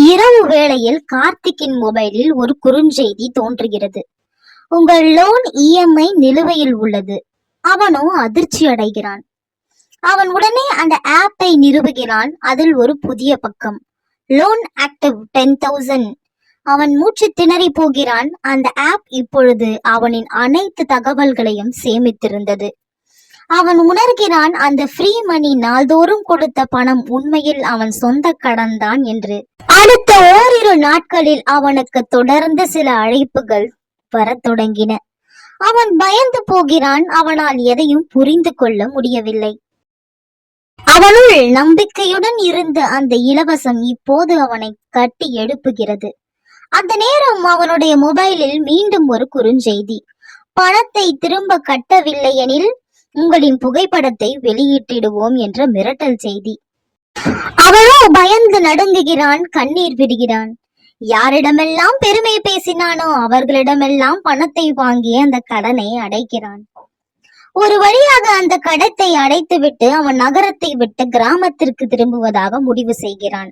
இரவு வேளையில் கார்த்திக்கின் மொபைலில் ஒரு குறுஞ்செய்தி தோன்றுகிறது. உங்கள் லோன் இஎம்ஐ நிலுவையில் உள்ளது. அவனோ அதிர்ச்சி அடைகிறான். அவன் உடனே அந்த ஆப்பை நிறுவுகிறான். அதில் ஒரு புதிய பக்கம், லோன் ஆக்டிவ் 10,000. அவன் மூச்சு திணறி போகிறான். அந்த ஆப் இப்பொழுது அவனின் அனைத்து தகவல்களையும் சேமித்திருந்தது. அவன் உணர்கிறான், அந்த ஃப்ரீ மணி நாள்தோறும் கொடுத்த பணம் உண்மையில் அவன் சொந்த கடன் தான் என்று. அடுத்த ஓரிரு நாட்களில் அவனுக்கு தொடர்ந்து சில அழைப்புகள் வரத் தொடங்கின. அவன் பயந்து போகிறான். அவனால் எதையும் புரிந்து கொள்ள முடியவில்லை. அவனுள் நம்பிக்கையுடன் இருந்த அந்த இலவசம் இப்போது அவனை கட்டி எழுப்புகிறது. அந்த நேரம் அவனுடைய மொபைலில் மீண்டும் ஒரு குறுஞ்செய்தி. பணத்தை திரும்ப கட்டவில்லை எனில் உங்களின் புகைப்படத்தை வெளியிட்டிடுவோம் என்ற மிரட்டல் செய்தி. அவனோ பயந்து நடுங்குகிறான், கண்ணீர் விடுகிறான். யாரிடமெல்லாம் பெருமை பேசினானோ அவர்களிடமெல்லாம் பணத்தை வாங்கி அந்த கடனை அடைக்கிறான். ஒரு வழியாக அந்த கடத்தை அடைத்துவிட்டு அவன் நகரத்தை விட்டு கிராமத்திற்கு திரும்புவதாக முடிவு செய்கிறான்.